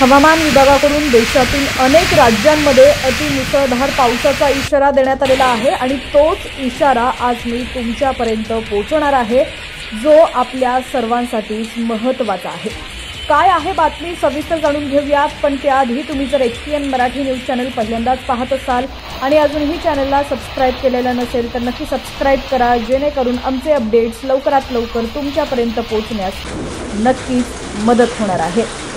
हवामान विभागाकडून देशातील अनेक राज्यांमध्ये अतिमुसळधार पावसाचा इशारा देण्यात आलेला आहे आणि तोच इशारा आज मी तुमच्यापर्यंत पोहोचवणार आहे, जो आपल्या सर्वांसाठी महत्त्वाचा आहे। काय आहे बातमी सविस्तर जाणून घेऊयात, पण त्याआधी तुम्ही जर HPN मराठी न्यूज चॅनल पहिल्यांदाच पाहत असाल आणि अजूनही चॅनलला सबस्क्राइब केलेलं नसेल तर नक्की सबस्क्राइब करा, जेणेकरून आमचे अपडेट्स लवकरात लवकर तुमच्यापर्यंत पोहोचण्यास नक्कीच मदत होणार आहे।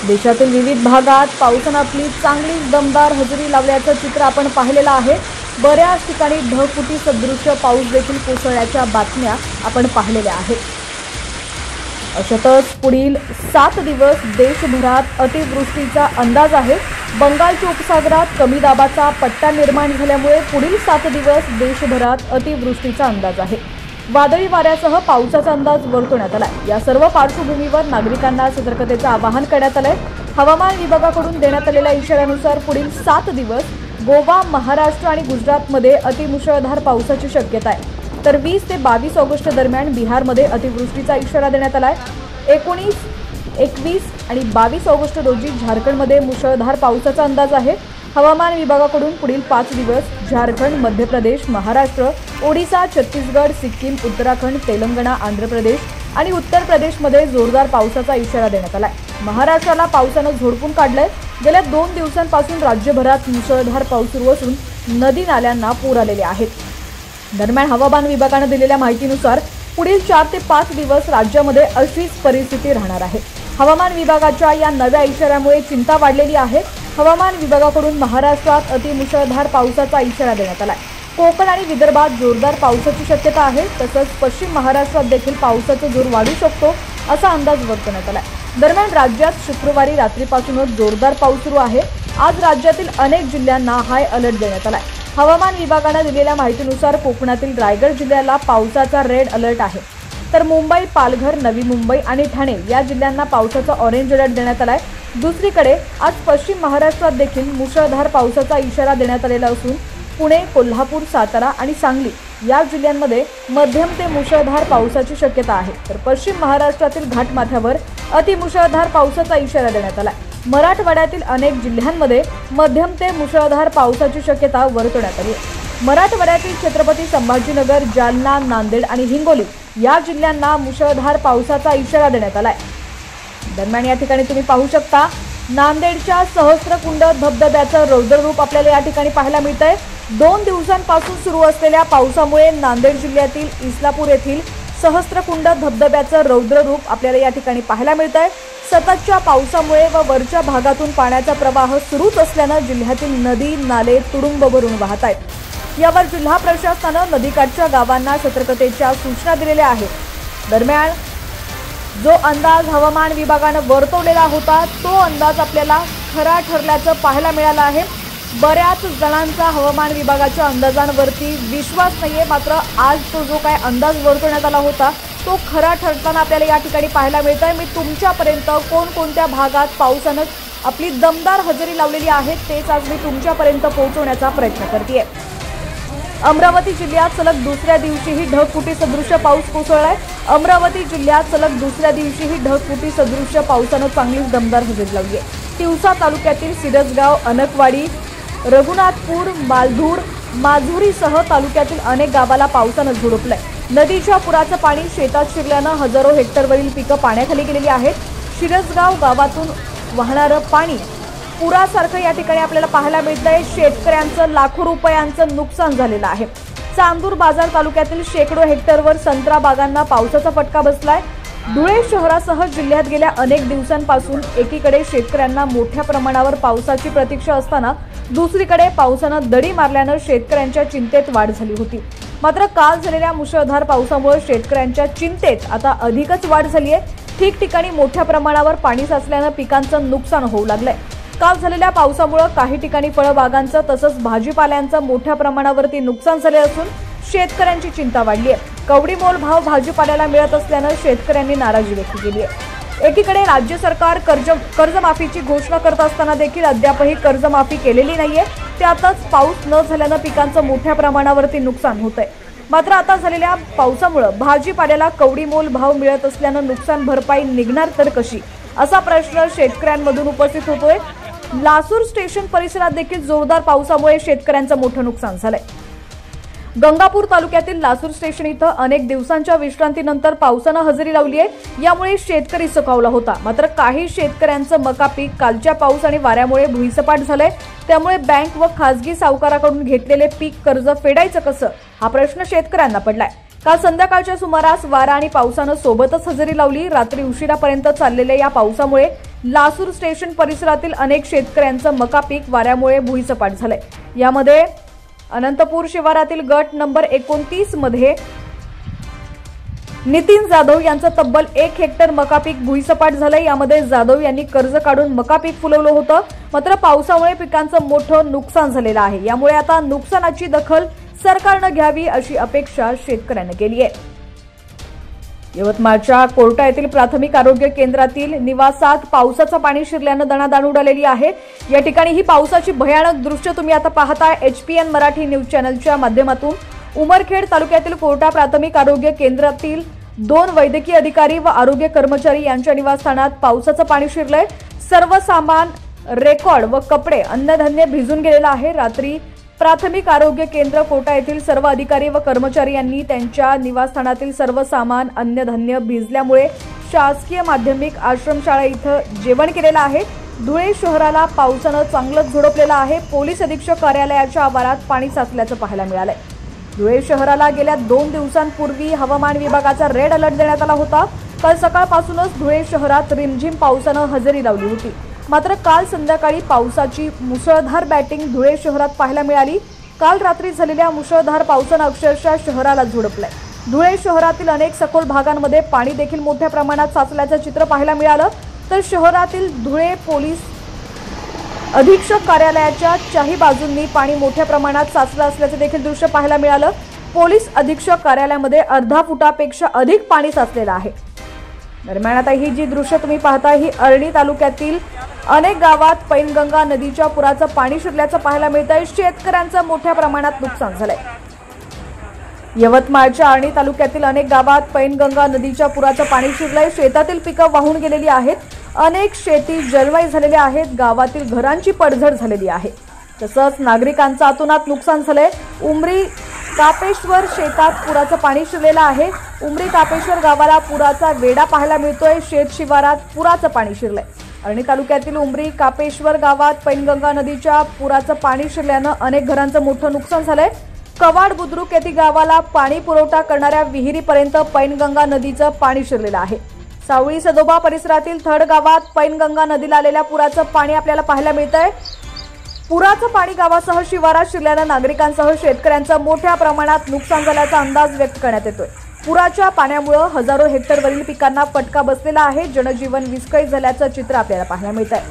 देशातील विविध भागात पावसाने आपली चांगली दमदार हजेरी लावल्याचं चित्र आपण पाहिलेलं आहे। बऱ्याच ठिकाणी ढगफुटी सदृश्य पाऊस देखील कोसळल्याच्या बातम्या आपण पाहिलेल्या आहेत। अशातच पुढील 7 दिवस देशभरात अतिवृष्टीचा अंदाज आहे। बंगालच्या उपसागरात कमी दाबाचा पट्टा निर्माण झाल्यामुळे पुढील 7 दिवस देशभरात अतिवृष्टीचा अंदाज आहे। वादळी वाऱ्यासह पावसाचा अंदाज वर्तवण्यात आलाय। या सर्व पार्श्वभूमीवर नागरिकांना सतर्कतेचं आवाहन करण्यात आलंय। हवामान विभागाकडून देण्यात आलेल्या इशाऱ्यानुसार पुढील 7 दिवस गोवा, महाराष्ट्र आणि गुजरातमध्ये अतिमुसळधार पावसाची शक्यता आहे। तर 20 ते 22 ऑगस्ट दरम्यान बिहारमध्ये अतिवृष्टीचा इशारा देण्यात आलाय। 19, 21 आणि 22 ऑगस्ट रोजी झारखंडमध्ये मुसळधार पावसाचा अंदाज आहे। हवामान विभागाकडून पुढील 5 दिवस झारखंड, मध्य प्रदेश, महाराष्ट्र, ओडिशा, छत्तीसगड, सिक्कीम, उत्तराखंड, तेलंगणा, आंध्र प्रदेश आणि उत्तर प्रदेशमध्ये जोरदार पावसाचा इशारा देण्यात आलाय। महाराष्ट्राला पावसानं झोडपून काढलंय। गेल्या 2 दिवसांपासून राज्यभरात मुसळधार पाऊस सुरू असून नदी नाल्यांना पूर आलेले आहेत। दरम्यान हवामान विभागाने दिलेल्या माहितीनुसार पुढील 4 ते 5 दिवस राज्यामध्ये अशीच परिस्थिती राहणार आहे। हवामान विभागाच्या या नव्या इशाऱ्यामुळे चिंता वाढलेली आहे। हवामान विभागाकडून महाराष्ट्रात अतिमुसळधार पावसाचा इशारा देण्यात आलाय। कोकण आणि विदर्भात जोरदार पावसाची शक्यता आहे। तसंच पश्चिम महाराष्ट्रात देखील पावसाचा जोर वाढू शकतो असा अंदाज वर्तवण्यात आलाय। दरम्यान राज्यात शुक्रवारी रात्रीपासूनच जोरदार पाऊस सुरू आहे। आज राज्यातील अनेक जिल्ह्यांना हाय अलर्ट देण्यात आलाय। हवामान विभागाने दिलेल्या माहितीनुसार कोकणातील रायगड जिल्ह्याला पावसाचा रेड अलर्ट आहे। तर मुंबई, पालघर, नवी मुंबई आणि ठाणे या जिल्ह्यांना पावसाचा ऑरेंज अलर्ट देण्यात आलाय। दुसरीकडे आज पश्चिम महाराष्ट्रात देखील मुसळधार पावसाचा इशारा देण्यात आलेला असून पुणे, कोल्हापूर, सातारा आणि सांगली या जिल्ह्यांमध्ये मध्यम ते मुसळधार पावसाची शक्यता आहे। तर पश्चिम महाराष्ट्रातील घाटमाथ्यावर अतिमुसळधार पावसाचा इशारा देण्यात आलाय। मराठवाड्यातील अनेक जिल्ह्यांमध्ये मध्यम ते मुसळधार पावसाची शक्यता वर्तवण्यात आली आहे। मराठवाड्यातील छत्रपती संभाजीनगर, जालना, नांदेड आणि हिंगोली या जिल्ह्यांना मुसळधार पावसाचा इशारा देण्यात आलाय। दरम्यान या ठिकाणी तुम्ही पाहू शकता नांदेडच्या सहस्त्रकुंड धबधब्याचं रौद्र रूप आपल्याला या ठिकाणी पाहायला मिळतंय। 2 दिवसांपासून सुरू असलेल्या पावसामुळे नांदेड जिल्ह्यातील इस्लापूर येथील सहस्त्रकुंड धबधब्याचं रौद्र रूप आपल्याला या ठिकाणी पाहायला मिळतंय। सततच्या पावसामुळे व वरच्या भागातून पाण्याचा प्रवाह सुरूच असल्यानं जिल्ह्यातील नदी नाले तुडुंब भरून वाहत आहेत। यावर जिल्हा प्रशासनानं नदीकाठच्या गावांना सतर्कतेच्या सूचना दिलेल्या आहेत। दरम्यान जो अंदाज हवामान विभागानं वर्तवलेला होता तो अंदाज आपल्याला खरा ठरल्याचं पाहायला मिळालं आहे। बऱ्याच जणांचा हवामान विभागाच्या अंदाजांवरती विश्वास नाहीये, मात्र आज तो जो काय अंदाज वर्तवण्यात आला होता तो खरा ठरताना आपल्याला या ठिकाणी पाहायला मिळतंय। मी तुमच्यापर्यंत कोणकोणत्या भागात पावसानं आपली दमदार हजेरी लावलेली आहे तेच आज मी तुमच्यापर्यंत पोहोचवण्याचा प्रयत्न करतेय। अमरावती जिल्ह्यात सलग दुसऱ्या दिवशीही ढगफुटी सदृश्य पाऊस कोसळलाय। अमरावती जिल्ह्यात सलग दुसऱ्या दिवशीही ढगफुटी सदृश्य पावसानं चांगलीच दमदार हजेरी लावली आहे। तिवसा तालुक्यातील सिरसगाव, अनकवाडी, रघुनाथपूर, मालधूर, माजुरीसह तालुक्यातील अनेक गावाला पावसानं झोडपलंय। नदीच्या पुराचं पाणी शेतात शिरल्यानं हजारो हेक्टरवरील पिकं पाण्याखाली गेलेली आहेत। शिरसगाव गावातून वाहणारं पाणी पुरासारखं या ठिकाणी आपल्याला पाहायला मिळतंय। शेतकऱ्यांचं लाखो रुपयांचं नुकसान झालेलं आहे। चांदूर बाजार तालुक्यातील शेकडो हेक्टरवर संत्रा बागांना पावसाचा फटका बसलाय। धुळे शहरासह जिल्ह्यात गेल्या अनेक दिवसांपासून एकीकडे शेतकऱ्यांना मोठ्या प्रमाणावर पावसाची प्रतीक्षा असताना दुसरीकडे पावसानं दडी मारल्यानं शेतकऱ्यांच्या चिंतेत वाढ झाली होती। मात्र काल झालेल्या मुसळधार पावसामुळे शेतकऱ्यांच्या चिंतेत आता अधिकच वाढ झाली आहे। ठिकठिकाणी मोठ्या प्रमाणावर पाणी साचल्यानं पिकांचं नुकसान होऊ लागलंय। काल झालेल्या पावसामुळे काही ठिकाणी फळबागांचं तसंच भाजीपाल्यांचं मोठ्या प्रमाणावरती नुकसान झाले असून शेतकऱ्यांची चिंता वाढली आहे। कवडी मोल भाव भाजीपाल्याला मिळत असल्यानं शेतकऱ्यांनी नाराजी व्यक्त केली आहे। एकीकडे राज्य सरकार कर्जमाफीची घोषणा करत असताना देखील अद्यापही कर्जमाफी केलेली नाहीये। त्यातच पाऊस न झाल्यानं पिकांचं मोठ्या प्रमाणावरती नुकसान होतंय। मात्र आता झालेल्या पावसामुळे भाजीपाल्याला कवडी मोल भाव मिळत असल्यानं नुकसान भरपाई निघणार तर कशी असा प्रश्न शेतकऱ्यांमधून उपस्थित होतोय। लासूर स्टेशन परिसरात देखील जोरदार पावसामुळे शेतकऱ्यांचं मोठं नुकसान झालंय। गंगापूर तालुक्यातील लासूर स्टेशन इथं अनेक दिवसांच्या विश्रांतीनंतर पावसानं हजेरी लावली आहे। यामुळे शेतकरी सुखावला होता, मात्र काही शेतकऱ्यांचं मका पीक कालच्या पाऊस आणि वाऱ्यामुळे भुईसपाट झालंय। त्यामुळे बँक व खासगी सावकाराकडून घेतलेले पीक कर्ज फेडायचं कसं, हा प्रश्न शेतकऱ्यांना पडलाय। काल संध्याकाळच्या सुमारास वारा आणि पावसानं सोबतच हजेरी लावली। रात्री उशिरापर्यंत चाललेल्या या पावसामुळे लासूर स्टेशन परिसरातील अनेक शेतकऱ्यांचं मका पीक वाऱ्यामुळे भुईसपाट झालंय। यामध्ये अनंतपूर शिवारातील गट नंबर 29 मध्ये नितीन जाधव यांचं तब्बल 1 हेक्टर मका पीक भुईसपाट झालंय। यामध्ये जाधव यांनी कर्ज काढून मका पीक फुलवलं होतं, मात्र पावसामुळे पिकांचं मोठं नुकसान झालेलं आहे। यामुळे आता नुकसानाची दखल सरकारनं घ्यावी अशी अपेक्षा शेतकऱ्यांनी केली आहे। यवतमाळच्या कोर्टा येथील प्राथमिक आरोग्य केंद्रातील निवासात पावसाचं पाणी शिरल्यानं दणादण उडालेली आहे। या ठिकाणी ही पावसाची भयानक दृश्य तुम्ही आता पाहताय HPN मराठी न्यूज चॅनलच्या माध्यमातून। उमरखेड तालुक्यातील कोर्टा प्राथमिक आरोग्य केंद्रातील 2 वैद्यकीय अधिकारी व आरोग्य कर्मचारी यांच्या निवासस्थानात पावसाचं पाणी शिरलंय। सर्व सामान, रेकॉर्ड व कपडे, अन्नधान्य भिजून गेलेलं आहे। रात्री प्राथमिक आरोग्य केंद्र कोटा येथील सर्व अधिकारी व कर्मचारी यांनी त्यांच्या निवासस्थानातील सर्व सामान, अन्नधान्य भिजल्यामुळे शासकीय माध्यमिक आश्रमशाळा इथं जेवण केलेलं आहे। धुळे शहराला पावसानं चांगलंच झोडपलेलं आहे। पोलीस अधीक्षक कार्यालयाच्या आवारात पाणी साचल्याचं पाहायला मिळालंय। धुळे शहराला गेल्या 2 दिवसांपूर्वी हवामान विभागाचा रेड अलर्ट देण्यात आला होता। काल सकाळपासूनच धुळे शहरात रिमझिम पावसानं हजेरी लावली होती, मात्र काल संध्याकाळी पावसाची मुसळधार बॅटिंग धुळे शहरात पाहायला मिळाली। काल रात्री झालेल्या मुसळधार पावसानं अक्षरशः शहराला झोडपलंय। धुळे शहरातील अनेक सखोल भागांमध्ये पाणी देखील मोठ्या प्रमाणात साचल्याचं चित्र पाहायला मिळालं, तर शहरातील धुळे पोलीस अधीक्षक कार्यालयाच्या चाही बाजूंनी पाणी मोठ्या प्रमाणात साचलं असल्याचं देखील दृश्य पाहायला मिळालं। पोलीस अधीक्षक कार्यालयामध्ये अर्धा फुटापेक्षा अधिक पाणी साचलेलं आहे। दरम्यान आता ही जी दृश्य तुम्ही पाहता ही अरणी तालुक्यातील अनेक गावात पैनगंगा नदीच्या पुराचं पाणी शिरल्याचं पाहायला मिळतंय। शेतकऱ्यांचं मोठ्या प्रमाणात नुकसान झालंय। यवतमाळच्या अरणी तालुक्यातील अनेक गावात पैनगंगा नदीच्या पुराचं पाणी शिरलंय। शेतातील पिकं वाहून गेलेली आहेत, अनेक शेती जलमय झालेल्या आहेत, गावातील घरांची पडझड झालेली आहे, तसंच नागरिकांचं अतोनात नुकसान झालंय। उमरी कापेश्वर शेतात पुराचं पाणी शिरलेलं आहे। उमरी कापेश्वर गावाला पुराचा वेढा पाहायला मिळतोय। शेत शिवारात पुराचं पाणी शिरलंय। अरणी तालुक्यातील उमरी कापेश्वर गावात पैनगंगा नदीच्या पुराचं पाणी शिरल्यानं अनेक घरांचं मोठं नुकसान झालंय। कवाड बुद्रुक येथील गावाला पाणी पुरवठा करणाऱ्या विहिरीपर्यंत पैनगंगा नदीचं पाणी शिरलेलं आहे। सावळी सदोबा परिसरातील थड गावात पैनगंगा नदीला आलेल्या पुराचं पाणी आपल्याला पाहायला मिळतंय। पुराचं पाणी गावासह शिवारात शिरल्यानं नागरिकांसह शेतकऱ्यांचं मोठ्या प्रमाणात नुकसान झाल्याचा अंदाज व्यक्त करण्यात येतोय। पुराच्या पाण्यामुळे हजारो हेक्टरवरील पिकांना फटका बसलेला आहे। जनजीवन विस्कळीत झाल्याचं चित्र आपल्याला पाहायला मिळतंय।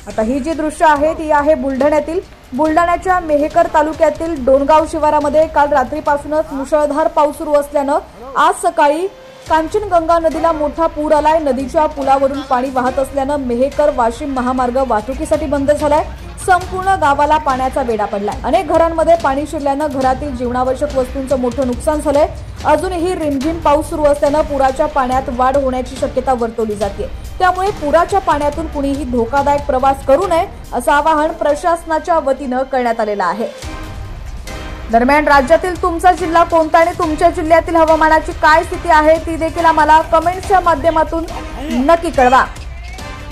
आता ही जी दृश्य आहेत ही आहे बुलढाण्यातील। बुलढाण्याच्या मेहकर तालुक्यातील डोणगाव शिवारामध्ये काल रात्रीपासूनच मुसळधार पाऊस सुरू असल्यानं आज सकाळी कांचनगंगा नदीला मोठा पूर आलाय। नदीच्या पुलावरून पाणी वाहत असल्यानं मेहकर वाशिम महामार्ग वाहतुकीसाठी बंद झालाय। संपूर्ण गावाला पाण्याचा वेढा पडलाय। अनेक घरांमध्ये पाणी शिरल्यानं घरातील जीवनावश्यक वस्तूंचं मोठं नुकसान झालंय। अजूनही रिमझिम पाऊस सुरू असल्यानं पुराच्या पाण्यात वाढ होण्याची शक्यता वर्तवली जाते। त्यामुळे पुराच्या पाण्यातून कुणीही धोकादायक प्रवास करू नये असं आवाहन प्रशासनाच्या वतीनं करण्यात आलेलं आहे। दरम्यान राज्यातील तुमचा जिल्हा कोणता आणि तुमच्या जिल्ह्यातील हवामानाची काय स्थिती आहे ती देखील आम्हाला कमेंट्सच्या माध्यमातून नक्की कळवा।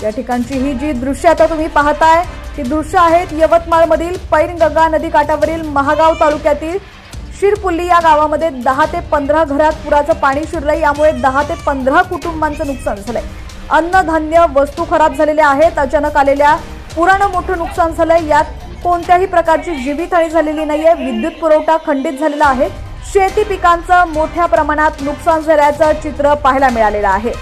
या ठिकाणची ही जी दृश्य आता तुम्ही पाहताय ती दृश्य आहेत यवतमाळमधील पैनगंगा नदी काठावरील महागाव तालुक्यातील शिरपुल्ली या गावामध्ये 10 ते 15 घरात पुराचं पाणी शिरलंय। यामुळे 10 ते 15 कुटुंबांचं नुकसान झालंय। अन्नधान्य वस्तू खराब झालेल्या आहेत। अचानक आलेल्या पुरानं मोठं नुकसान झालंय। यात कोणत्याही प्रकारची जीवितहानी झालेली नाहीये। विद्युत पुरवठा खंडित झालेला आहे। शेती पिकांचं मोठ्या प्रमाणात नुकसान झाल्याचं चित्र पाहायला मिळालेलं आहे।